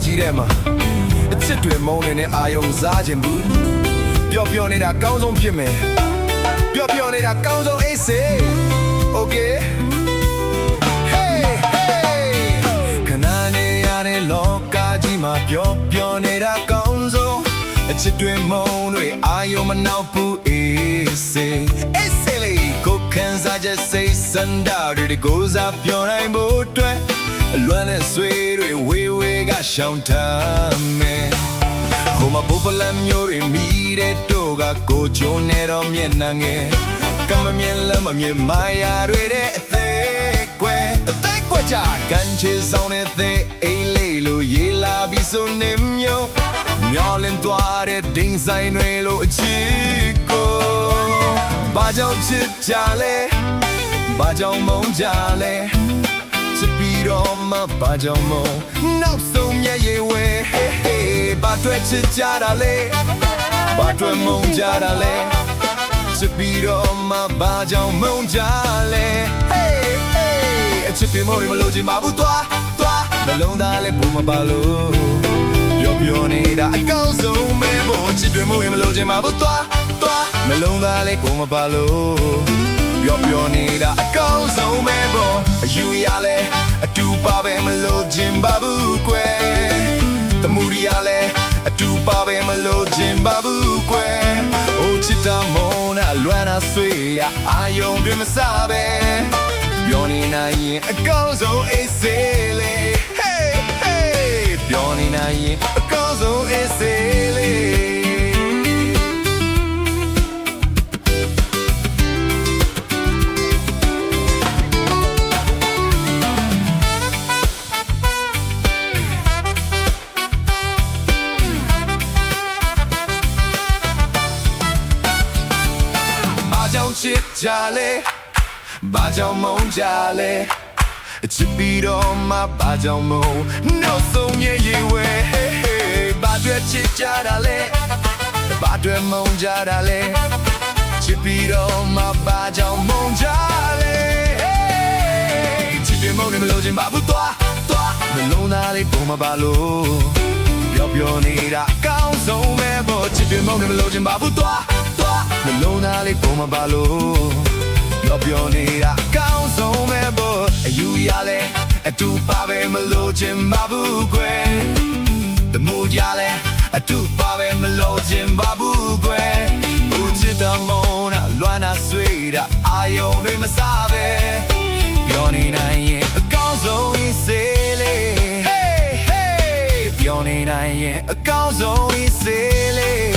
ကြီးထဲမှာအချစ်တွေမုန်းနေတဲ့အာယုံစားခြင်းဘူးပျော်ပျော်နေတာကောင်းဆုံးဖြစ်မယ်ပျော်ပျော်နေတာကောင်းဆုံးအေးစေ Okay Hey Hey ခဏနေရတဲ့လောကကြီးမှာပျော်ပျော်နေတာကောင်းဆုံးအချစ်တွေမုန်းတွေအာယုံမနှောက်ဘူးအေးစေအေးစေလေကိုခံစားချက်စိတ်စန္ဒတွေကိုစားပြောနိုင်ဖို့အတွက်အလွမ်းနဲ့ဆွေးတွေဝေးဝေးကရှောင်ထားမယ်ဟိုမှာဘိုးပလန်မျိုးတွေမိတဲ့တို့ကကိုချုံနေတော့မျက်နှာငယ်ကမမြင်လည်းမမြင်မာယာတွေတဲ့အသေးကွယ်ကြကန်ချေဆောင်တဲ့အိမ်လေးလိုရေးလာပြီးဆိုနေမျိုးမျောလင်းသွားတဲ့ဒင်းဆိုင်တွေလိုအချစ်ကိုဘာကြောင့်ချစ်ကြလဲဘာကြောင့်မုန်းကြလဲချစ်ပြီးတော့မှဘာကြောင့်မုန်းနောက်ဆုံးမျက်ရည်ဝဲဘာတွေ့ချစ်ကြတာလဲဘာတွေ့မုန်းကြတာလဲချစ်ပြီးတော့မှဘာကြောင့်မုန်းကြလဲအချစ်ပြမို့မလို့ချင်ပါဘူးသွားနှလုံးသားလေးပုံမပါလို့ပြောနေတာအကောင်းဆုံးပဲမို့ချစ်ပြမို့မလို့ချင်ပါဘူးသွားနှလုံးသားလေးပုံမပါလို့ပြောနေတာအကောင်းဆုံးပဲမို့အယူရလဲအတူပါပဲမလို့ချင်ပါဘူးကွယ်တမှုရလဲအတူပါပဲမလို့ချင်ပါဘူးကွယ်အိုချစ်တာမုန်းတာလွမ်းတာဆွေးရအာယုံတွေမစားပဲပြောနေနိုင်ရင်အကောင်းဆုံးအေးစေလေ Hey Hey ပြောနေနိုင်ရင်အကောင်းဆုံးအေးစေလေဘာကြောင့်ချစ်ကြလဲဘာကြောင့်မုန်းကြလဲချစ်ပြီးတော့မှဘာကြောင့်မုန်းနောက်ဆုံးရဲ့ရည်ဝဲဘာတွေ့ချစ်ကြတာလဲဘာတွေ့မုန်းကြတာလဲချစ်ပြီးတော့မှဘာကြောင့်မုန်းကြလဲချစ်ပြီးမုန်းနေမလို့ချင်ပါဘူးသွားနှလုံးသားလေးပုံမပါလို့ပြောနေတာအကောင်းဆုံးပဲပေါ့ချစ်ပြီးမုန်းနေမလို့ချင်ပါဘူးသွားနှလုံးသားလေးပုံမပါလို့ပြောနေတာအကောင်းဆုံးပဲပေါ့အယူရလဲအတူပါပဲမလို့ချင်ပါဘူးကွယ်တမှုရလဲအတူပါပဲမလို့ချင်ပါဘူးကွယ်ဦးချစ်တော်မုန်းတာလွမ်းတာဆွေးတာအာယုံတွေမစားပဲပြောနေနိုင်ရင်အကောင်းဆုံးအေးစေလေ Hey Hey ပြောနေနိုင်ရင်အကောင်းဆုံးအေးစေလေ